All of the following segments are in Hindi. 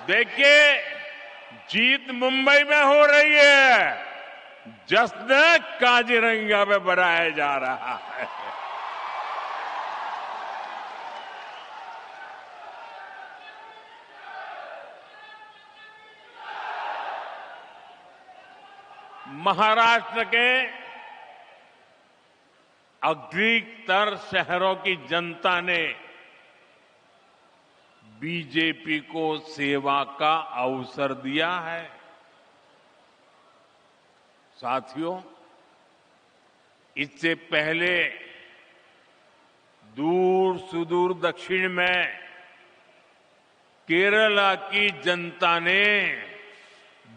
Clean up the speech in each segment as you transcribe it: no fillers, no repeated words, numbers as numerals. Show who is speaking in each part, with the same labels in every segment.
Speaker 1: देखिए, जीत मुंबई में हो रही है, जश्न काजीरंगा में मनाया जा रहा है। महाराष्ट्र के अधिकतर शहरों की जनता ने बीजेपी को सेवा का अवसर दिया है। साथियों, इससे पहले दूर सुदूर दक्षिण में केरला की जनता ने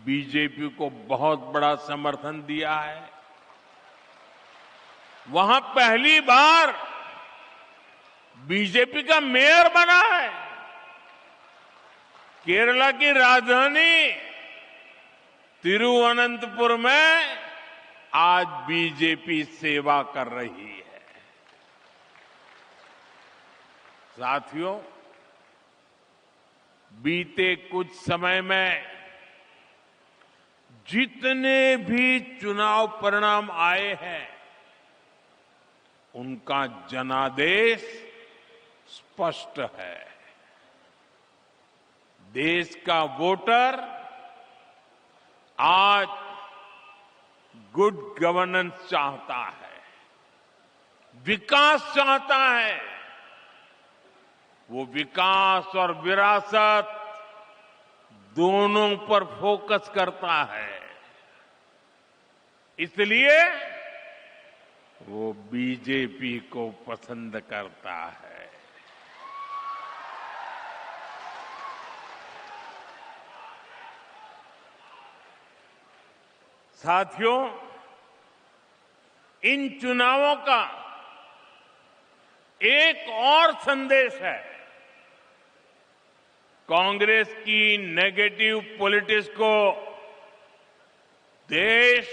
Speaker 1: बीजेपी को बहुत बड़ा समर्थन दिया है। वहां पहली बार बीजेपी का मेयर बना है। केरला की राजधानी तिरुवनंतपुरम में आज बीजेपी सेवा कर रही है। साथियों, बीते कुछ समय में जितने भी चुनाव परिणाम आए हैं, उनका जनादेश स्पष्ट है। देश का वोटर आज गुड गवर्नेंस चाहता है, विकास चाहता है। वो विकास और विरासत दोनों पर फोकस करता है। इसलिए वो बीजेपी को पसंद करता है। साथियों, इन चुनावों का एक और संदेश है। कांग्रेस की नेगेटिव पॉलिटिक्स को देश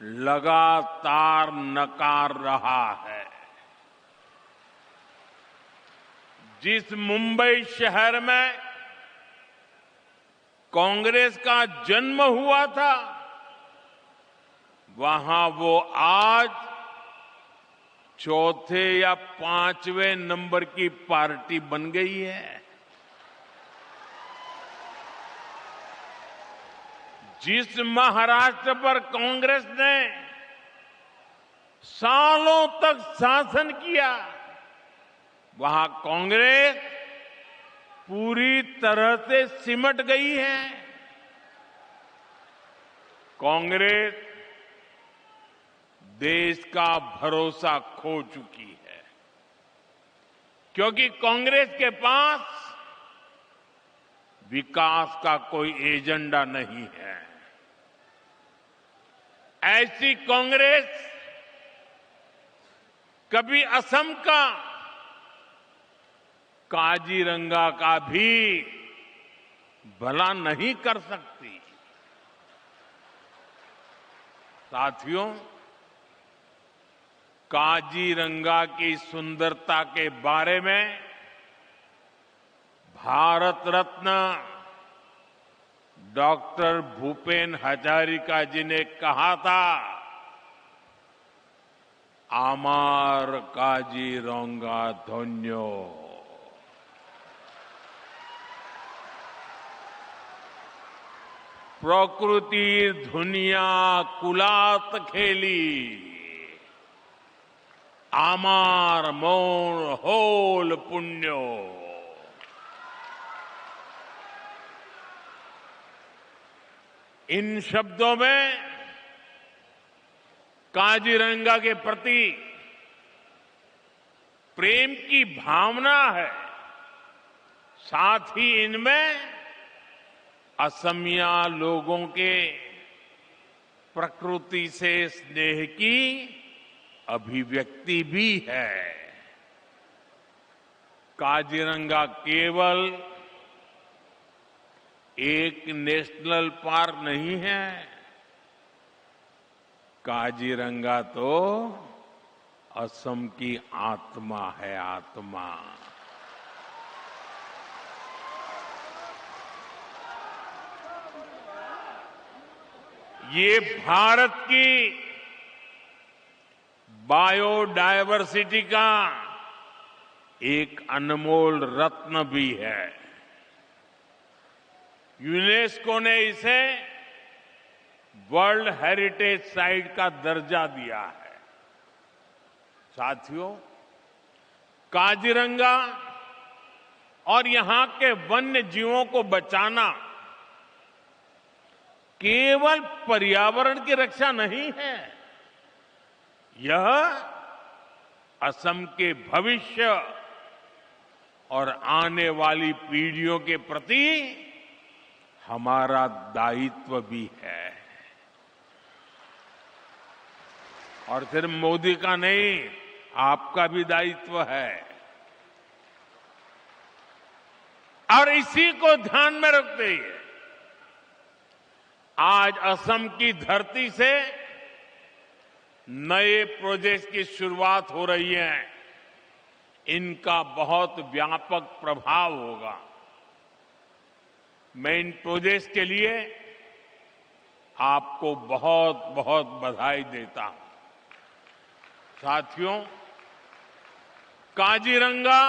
Speaker 1: लगातार नकार रहा है। जिस मुंबई शहर में कांग्रेस का जन्म हुआ था, वहां वो आज चौथे या पांचवें नंबर की पार्टी बन गई है। जिस महाराष्ट्र पर कांग्रेस ने सालों तक शासन किया, वहां कांग्रेस पूरी तरह से सिमट गई है। कांग्रेस देश का भरोसा खो चुकी है, क्योंकि कांग्रेस के पास विकास का कोई एजेंडा नहीं है। ऐसी कांग्रेस कभी असम का काजीरंगा का भी भला नहीं कर सकती। साथियों, काजीरंगा की सुंदरता के बारे में भारत रत्न डॉक्टर भूपेन हजारिका जी ने कहा था, आमार काजीरंगा धन्यो। प्रकृति दुनिया कुलात खेली, आमार मोर होल पुण्यो। इन शब्दों में काजीरंगा के प्रति प्रेम की भावना है। साथ ही इनमें असमिया लोगों के प्रकृति से स्नेह की अभिव्यक्ति भी है। काजीरंगा केवल एक नेशनल पार्क नहीं है, काजीरंगा तो असम की आत्मा है, आत्मा। ये भारत की बायोडायवर्सिटी का एक अनमोल रत्न भी है। यूनेस्को ने इसे वर्ल्ड हेरिटेज साइट का दर्जा दिया है। साथियों, काजीरंगा और यहां के वन्य जीवों को बचाना केवल पर्यावरण की रक्षा नहीं है, यह असम के भविष्य और आने वाली पीढ़ियों के प्रति हमारा दायित्व भी है। और सिर्फ मोदी का नहीं, आपका भी दायित्व है। और इसी को ध्यान में रखते हुए आज असम की धरती से नए प्रोजेक्ट की शुरुआत हो रही है। इनका बहुत व्यापक प्रभाव होगा। मैं इन प्रोजेक्ट के लिए आपको बहुत बहुत बधाई देता हूं। साथियों, काजीरंगा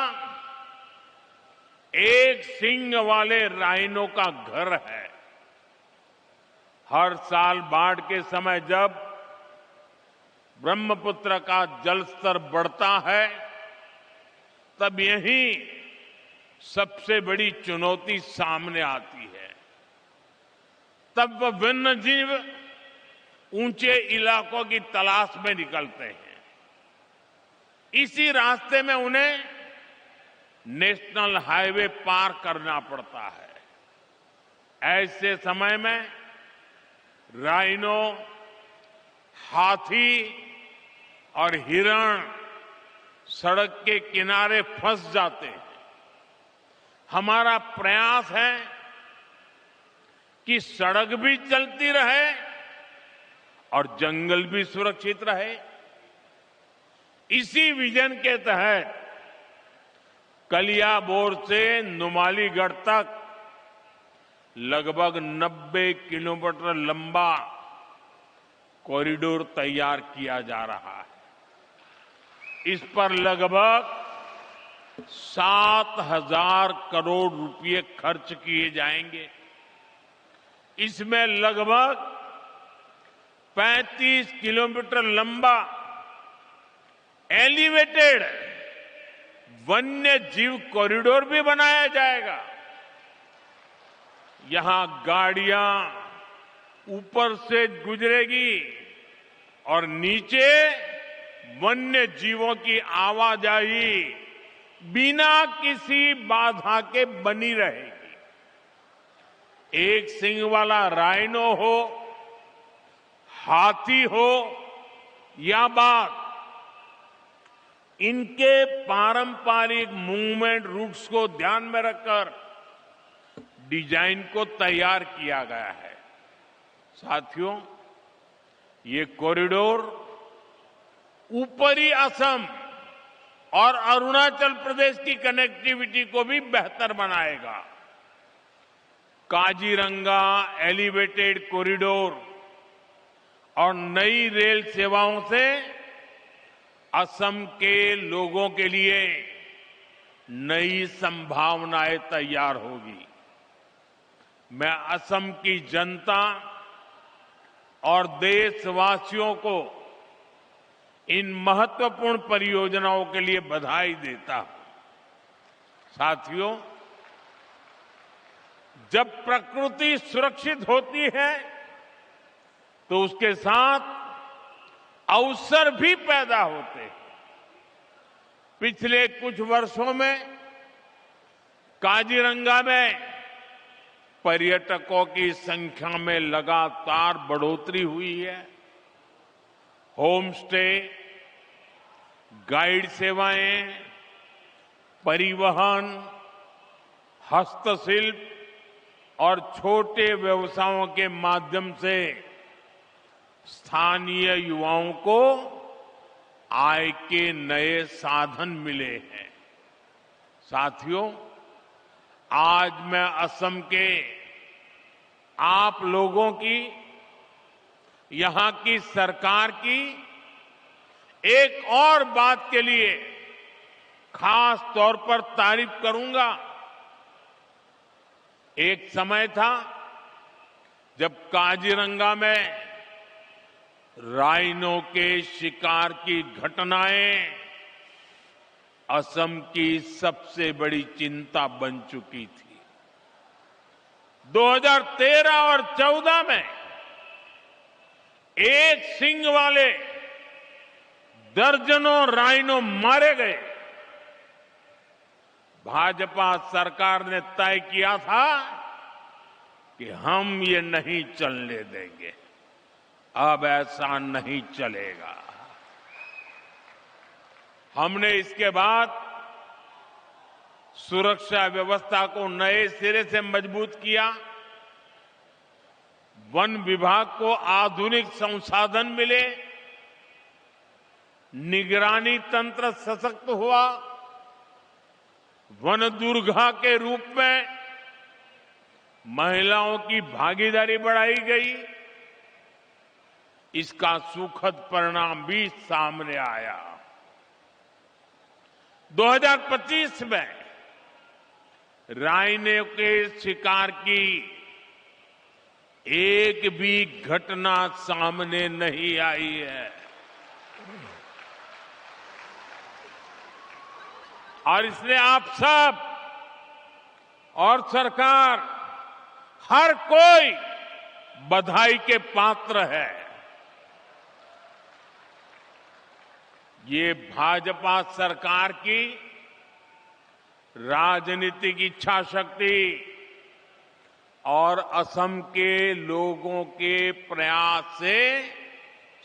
Speaker 1: एक सींग वाले राइनो का घर है। हर साल बाढ़ के समय जब ब्रह्मपुत्र का जलस्तर बढ़ता है, तब यही सबसे बड़ी चुनौती सामने आती है। तब वह वन्य जीव ऊंचे इलाकों की तलाश में निकलते हैं। इसी रास्ते में उन्हें नेशनल हाईवे पार करना पड़ता है। ऐसे समय में राइनो, हाथी और हिरण सड़क के किनारे फंस जाते हैं। हमारा प्रयास है कि सड़क भी चलती रहे और जंगल भी सुरक्षित रहे। इसी विजन के तहत कलियाबोर से नुमालीगढ़ तक लगभग 90 किलोमीटर लंबा कॉरिडोर तैयार किया जा रहा है। इस पर लगभग 7,000 करोड़ रुपए खर्च किए जाएंगे। इसमें लगभग 35 किलोमीटर लंबा एलिवेटेड वन्य जीव कॉरिडोर भी बनाया जाएगा। यहां गाड़ियां ऊपर से गुजरेगी और नीचे वन्य जीवों की आवाजाही बिना किसी बाधा के बनी रहेगी। एक सींग वाला राइनो हो, हाथी हो या बाघ, इनके पारंपरिक मूवमेंट रूट्स को ध्यान में रखकर डिजाइन को तैयार किया गया है। साथियों, ये कॉरिडोर ऊपरी असम और अरुणाचल प्रदेश की कनेक्टिविटी को भी बेहतर बनाएगा। काजीरंगा एलिवेटेड कॉरिडोर और नई रेल सेवाओं से असम के लोगों के लिए नई संभावनाएं तैयार होगी। मैं असम की जनता और देशवासियों को इन महत्वपूर्ण परियोजनाओं के लिए बधाई देता हूं। साथियों, जब प्रकृति सुरक्षित होती है तो उसके साथ अवसर भी पैदा होते हैं। पिछले कुछ वर्षों में काजीरंगा में पर्यटकों की संख्या में लगातार बढ़ोतरी हुई है। होम स्टे, गाइड सेवाएं, परिवहन, हस्तशिल्प और छोटे व्यवसायों के माध्यम से स्थानीय युवाओं को आय के नए साधन मिले हैं। साथियों, आज मैं असम के आप लोगों की यहां की सरकार की एक और बात के लिए खास तौर पर तारीफ करूंगा। एक समय था जब काजीरंगा में राइनो के शिकार की घटनाएं असम की सबसे बड़ी चिंता बन चुकी थी। 2013 और 14 में एक सींग वाले दर्जनों राइनो मारे गए। भाजपा सरकार ने तय किया था कि हम ये नहीं चलने देंगे। अब ऐसा नहीं चलेगा। हमने इसके बाद सुरक्षा व्यवस्था को नए सिरे से मजबूत किया। वन विभाग को आधुनिक संसाधन मिले, निगरानी तंत्र सशक्त हुआ, वन दुर्गा के रूप में महिलाओं की भागीदारी बढ़ाई गई। इसका सुखद परिणाम भी सामने आया। 2025 में राइनो के शिकार की एक भी घटना सामने नहीं आई है और इसलिए आप सब और सरकार हर कोई बधाई के पात्र है। ये भाजपा सरकार की राजनीतिक इच्छा शक्ति और असम के लोगों के प्रयास से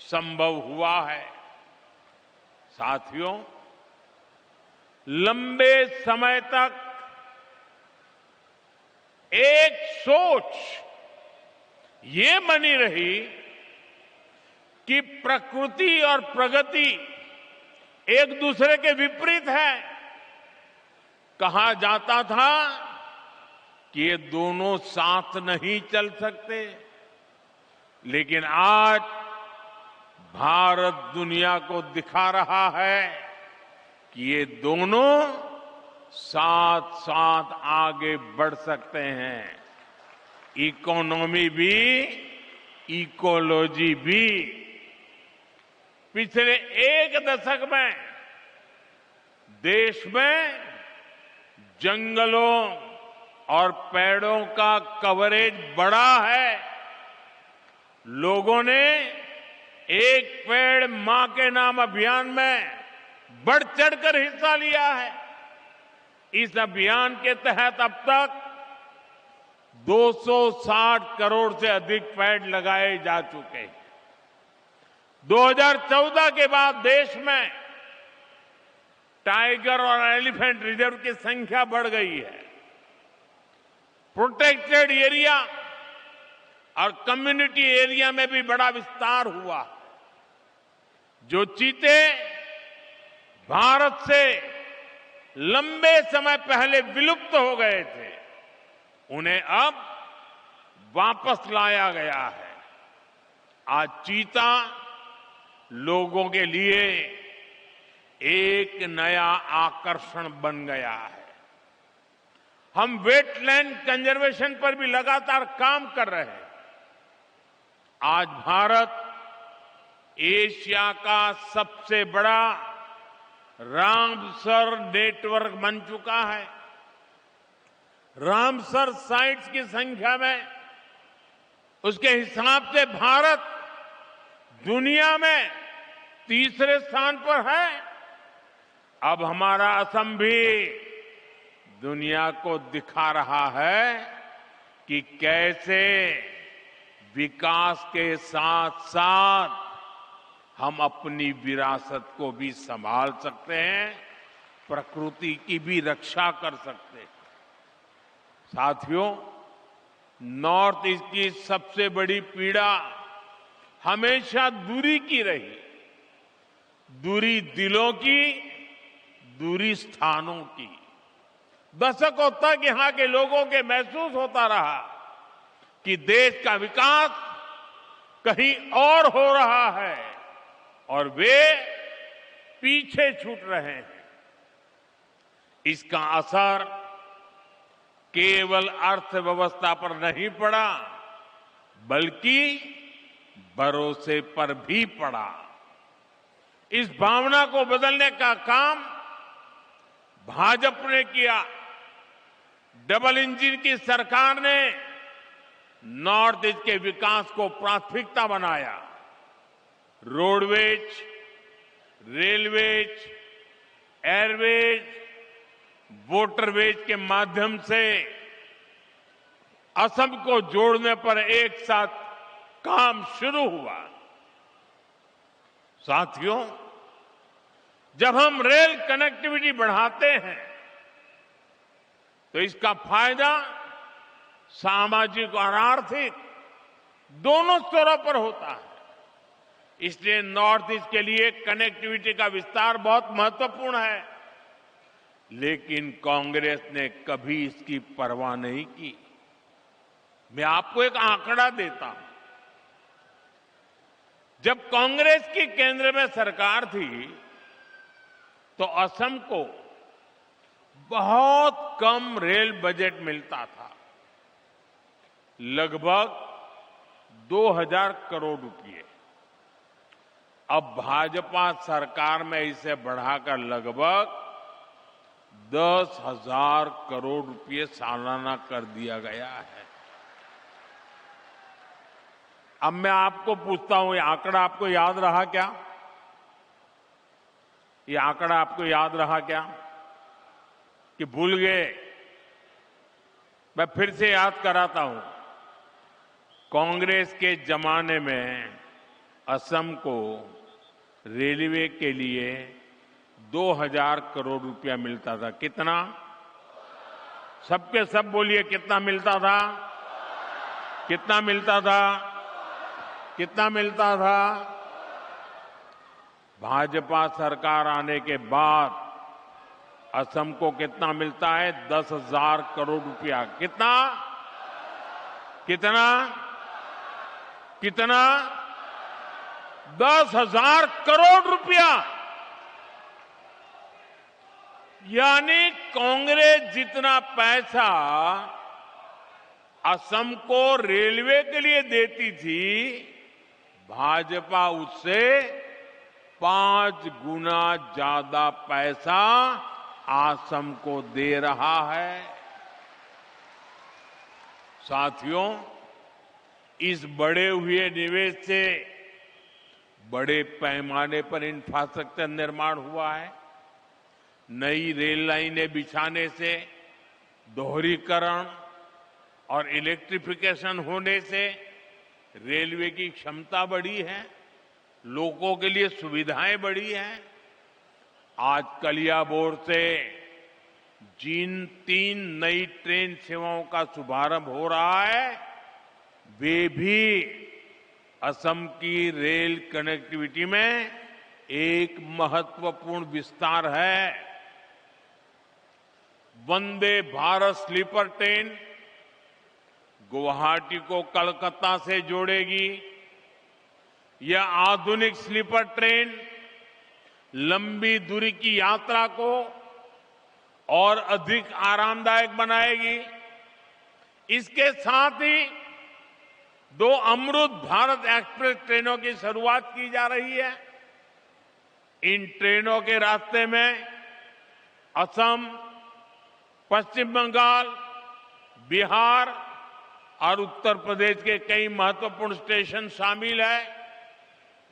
Speaker 1: संभव हुआ है। साथियों, लंबे समय तक एक सोच ये बनी रही कि प्रकृति और प्रगति एक दूसरे के विपरीत है। कहा जाता था कि ये दोनों साथ नहीं चल सकते, लेकिन आज भारत दुनिया को दिखा रहा है कि ये दोनों साथ साथ आगे बढ़ सकते हैं। इकोनॉमी भी, इकोलॉजी भी। पिछले एक दशक में देश में जंगलों और पेड़ों का कवरेज बढ़ा है। लोगों ने एक पेड़ मां के नाम अभियान में बढ़ चढ़कर हिस्सा लिया है। इस अभियान के तहत अब तक 260 करोड़ से अधिक पेड़ लगाए जा चुके हैं। 2014 के बाद देश में टाइगर और एलिफेंट रिजर्व की संख्या बढ़ गई है। प्रोटेक्टेड एरिया और कम्युनिटी एरिया में भी बड़ा विस्तार हुआ। जो चीते भारत से लंबे समय पहले विलुप्त हो गए थे, उन्हें अब वापस लाया गया है। आज चीता लोगों के लिए एक नया आकर्षण बन गया है। हम वेटलैंड कंजर्वेशन पर भी लगातार काम कर रहे हैं। आज भारत एशिया का सबसे बड़ा रामसर नेटवर्क बन चुका है। रामसर साइट्स की संख्या में उसके हिसाब से भारत दुनिया में तीसरे स्थान पर है। अब हमारा असम भी दुनिया को दिखा रहा है कि कैसे विकास के साथ साथ हम अपनी विरासत को भी संभाल सकते हैं, प्रकृति की भी रक्षा कर सकते हैं। साथियों, नॉर्थ ईस्ट की सबसे बड़ी पीड़ा हमेशा दूरी की रही। दूरी दिलों की, दूरी स्थानों की। दशकों तक यहां के लोगों के महसूस होता रहा कि देश का विकास कहीं और हो रहा है और वे पीछे छूट रहे हैं। इसका असर केवल अर्थव्यवस्था पर नहीं पड़ा, बल्कि भरोसे पर भी पड़ा। इस भावना को बदलने का काम भाजपा ने किया। डबल इंजन की सरकार ने नॉर्थ ईस्ट के विकास को प्राथमिकता बनाया। रोडवेज, रेलवेज, एयरवेज, वाटरवेज के माध्यम से असम को जोड़ने पर एक साथ काम शुरू हुआ। साथियों, जब हम रेल कनेक्टिविटी बढ़ाते हैं तो इसका फायदा सामाजिक और आर्थिक दोनों स्तरों पर होता है। इसलिए नॉर्थ ईस्ट के लिए कनेक्टिविटी का विस्तार बहुत महत्वपूर्ण है। लेकिन कांग्रेस ने कभी इसकी परवाह नहीं की। मैं आपको एक आंकड़ा देता हूं। जब कांग्रेस की केंद्र में सरकार थी तो असम को बहुत कम रेल बजट मिलता था, लगभग 2000 करोड़ रुपए। अब भाजपा सरकार में इसे बढ़ाकर लगभग 10,000 करोड़ रुपए सालाना कर दिया गया है। अब मैं आपको पूछता हूं, ये आंकड़ा आपको याद रहा क्या? ये आंकड़ा आपको याद रहा क्या कि भूल गए? मैं फिर से याद कराता हूं। कांग्रेस के जमाने में असम को रेलवे के लिए 2000 करोड़ रुपया मिलता था। कितना? सबके सब बोलिए, कितना मिलता था? कितना मिलता था? कितना मिलता था? भाजपा सरकार आने के बाद असम को कितना मिलता है? 10,000 करोड़ रुपया। कितना? कितना? कितना? 10,000 करोड़ रुपया। यानी कांग्रेस जितना पैसा असम को रेलवे के लिए देती थी, भाजपा उससे 5 गुना ज्यादा पैसा असम को दे रहा है। साथियों, इस बढ़े हुए निवेश से बड़े पैमाने पर इंफ्रास्ट्रक्चर निर्माण हुआ है। नई रेल लाइनें बिछाने से, दोहरीकरण और इलेक्ट्रिफिकेशन होने से रेलवे की क्षमता बढ़ी है, लोगों के लिए सुविधाएं बढ़ी हैं। आज कलियाबोर से जिन 3 नई ट्रेन सेवाओं का शुभारंभ हो रहा है, वे भी असम की रेल कनेक्टिविटी में एक महत्वपूर्ण विस्तार है। वंदे भारत स्लीपर ट्रेन गुवाहाटी को कलकत्ता से जोड़ेगी। यह आधुनिक स्लीपर ट्रेन लंबी दूरी की यात्रा को और अधिक आरामदायक बनाएगी। इसके साथ ही 2 अमृत भारत एक्सप्रेस ट्रेनों की शुरुआत की जा रही है। इन ट्रेनों के रास्ते में असम, पश्चिम बंगाल, बिहार और उत्तर प्रदेश के कई महत्वपूर्ण स्टेशन शामिल है,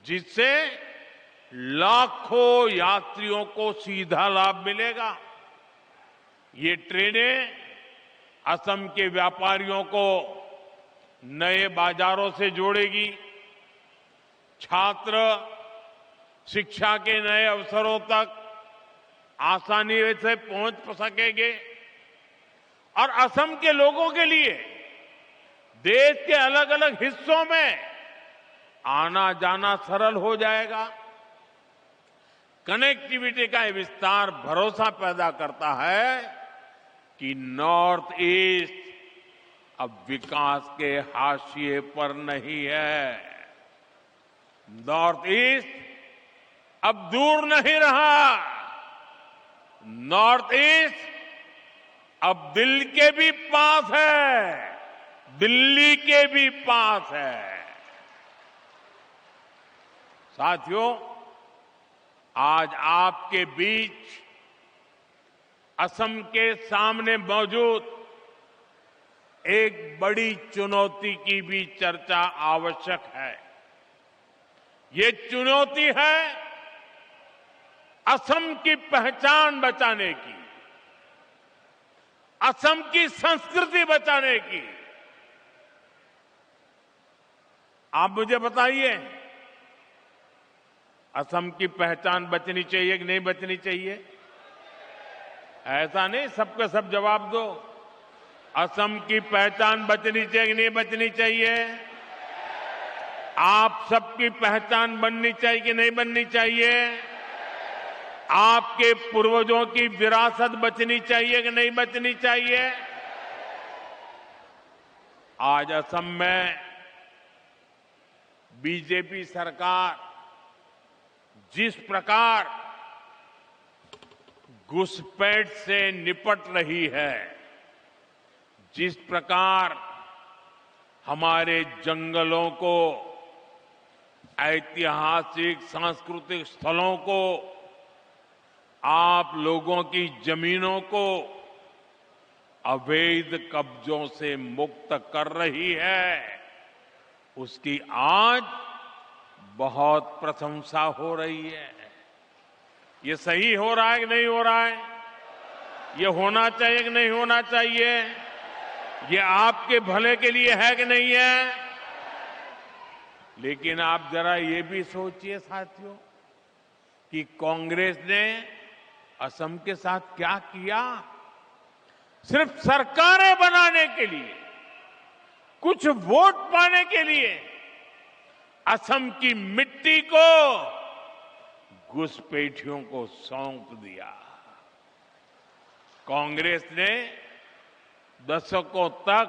Speaker 1: जिससे लाखों यात्रियों को सीधा लाभ मिलेगा। ये ट्रेनें असम के व्यापारियों को नए बाजारों से जोड़ेगी, छात्र शिक्षा के नए अवसरों तक आसानी से पहुंच सकेंगे और असम के लोगों के लिए देश के अलग अलग हिस्सों में आना जाना सरल हो जाएगा। कनेक्टिविटी का विस्तार भरोसा पैदा करता है कि नॉर्थ ईस्ट अब विकास के हाशिए पर नहीं है। नॉर्थ ईस्ट अब दूर नहीं रहा। नॉर्थ ईस्ट अब दिल के भी पास है, दिल्ली के भी पास है। साथियों, आज आपके बीच असम के सामने मौजूद एक बड़ी चुनौती की भी चर्चा आवश्यक है। ये चुनौती है असम की पहचान बचाने की, असम की संस्कृति बचाने की। आप मुझे बताइए, असम की पहचान बचनी चाहिए कि नहीं बचनी चाहिए? ऐसा नहीं सबके सब जवाब दो। असम की पहचान बचनी चाहिए कि नहीं बचनी चाहिए? आप सबकी पहचान बननी चाहिए कि नहीं बननी चाहिए? आपके पूर्वजों की विरासत बचनी चाहिए कि नहीं बचनी चाहिए? आज असम में बीजेपी सरकार जिस प्रकार घुसपैठ से निपट रही है, जिस प्रकार हमारे जंगलों को, ऐतिहासिक सांस्कृतिक स्थलों को, आप लोगों की जमीनों को अवैध कब्जों से मुक्त कर रही है, उसकी आज बहुत प्रशंसा हो रही है। ये सही हो रहा है कि नहीं हो रहा है? ये होना चाहिए कि नहीं होना चाहिए? ये आपके भले के लिए है कि नहीं है? लेकिन आप जरा ये भी सोचिए साथियों कि कांग्रेस ने असम के साथ क्या किया। सिर्फ सरकारें बनाने के लिए, कुछ वोट पाने के लिए असम की मिट्टी को घुसपैठियों को सौंप दिया। कांग्रेस ने दशकों तक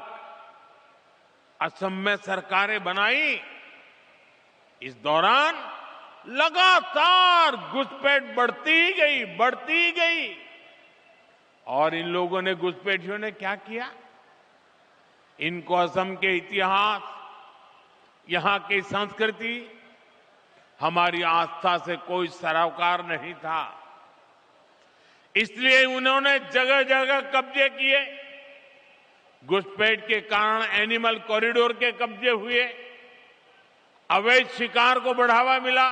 Speaker 1: असम में सरकारें बनाई। इस दौरान लगातार घुसपैठ बढ़ती गई। और इन लोगों ने, घुसपैठियों ने क्या किया? इनको असम के इतिहास, यहां की संस्कृति, हमारी आस्था से कोई सरोकार नहीं था। इसलिए उन्होंने जगह जगह कब्जे किए। घुसपैठ के कारण एनिमल कॉरिडोर के कब्जे हुए, अवैध शिकार को बढ़ावा मिला,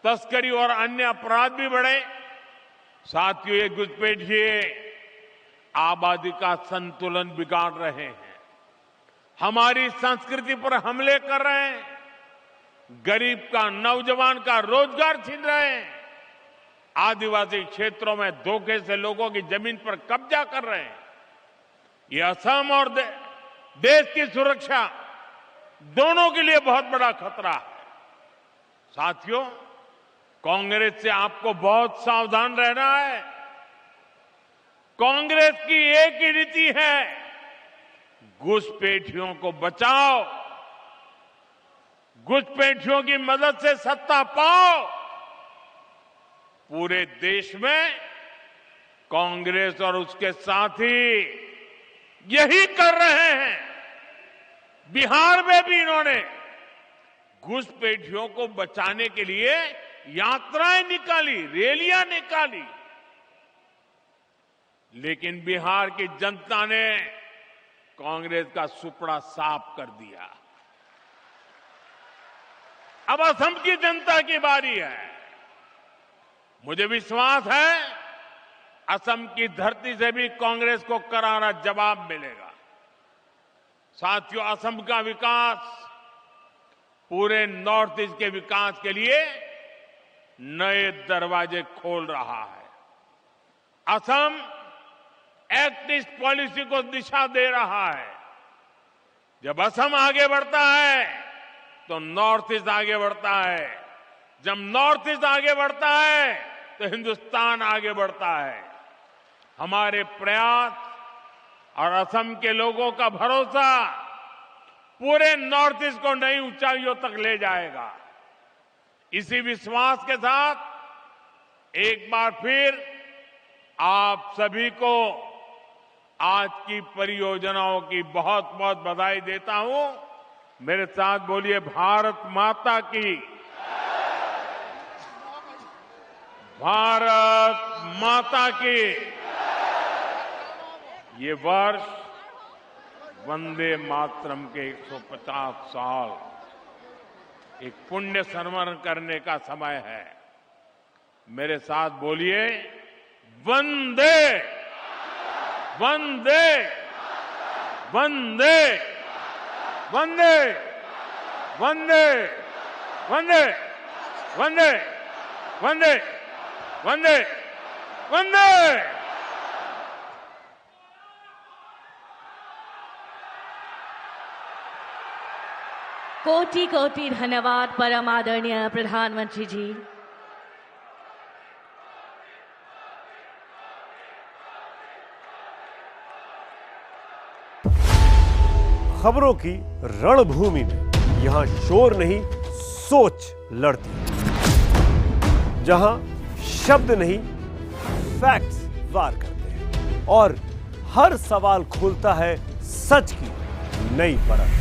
Speaker 1: तस्करी और अन्य अपराध भी बढ़े। साथियों, ये घुसपैठिए आबादी का संतुलन बिगाड़ रहे हैं, हमारी संस्कृति पर हमले कर रहे हैं, गरीब का, नौजवान का रोजगार छीन रहे हैं, आदिवासी क्षेत्रों में धोखे से लोगों की जमीन पर कब्जा कर रहे हैं। ये असम और देश की सुरक्षा दोनों के लिए बहुत बड़ा खतरा है। साथियों, कांग्रेस से आपको बहुत सावधान रहना है। कांग्रेस की एक ही नीति है, घुसपैठियों को बचाओ, घुसपैठियों की मदद से सत्ता पाओ। पूरे देश में कांग्रेस और उसके साथी यही कर रहे हैं। बिहार में भी इन्होंने घुसपैठियों को बचाने के लिए यात्राएं निकाली, रैलियां निकाली, लेकिन बिहार की जनता ने कांग्रेस का सुपड़ा साफ कर दिया। अब असम की जनता की बारी है। मुझे विश्वास है असम की धरती से भी कांग्रेस को करारा जवाब मिलेगा। साथियों, असम का विकास पूरे नॉर्थ ईस्ट के विकास के लिए नए दरवाजे खोल रहा है। असम एक्ट ईस्ट पॉलिसी को दिशा दे रहा है। जब असम आगे बढ़ता है तो नॉर्थ ईस्ट आगे बढ़ता है, जब नॉर्थ ईस्ट आगे बढ़ता है तो हिंदुस्तान आगे बढ़ता है। हमारे प्रयास और असम के लोगों का भरोसा पूरे नॉर्थ ईस्ट को नई ऊंचाइयों तक ले जाएगा। इसी विश्वास के साथ एक बार फिर आप सभी को आज की परियोजनाओं की बहुत बहुत बधाई देता हूं। मेरे साथ बोलिए, भारत माता की, भारत माता की। ये वर्ष वंदे मातरम के 150 साल एक पुण्य स्मरण करने का समय है। मेरे साथ बोलिए, वंदे वंदे वंदे वंदे वंदे वंदे वंदे वंदे वंदे वंदे।
Speaker 2: कोटि कोटि धन्यवाद परम आदरणीय प्रधानमंत्री जी।
Speaker 3: खबरों की रणभूमि में यहां शोर नहीं, सोच लड़ती है। जहां शब्द नहीं, फैक्ट्स वार करते हैं और हर सवाल खोलता है सच की नई परत।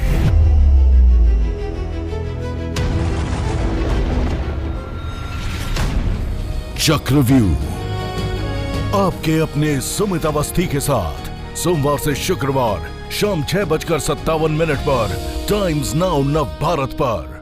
Speaker 4: चक्रव्यूह आपके अपने सुमित अवस्थी के साथ सोमवार से शुक्रवार शाम 6:57 पर टाइम्स नाउ नव भारत पर।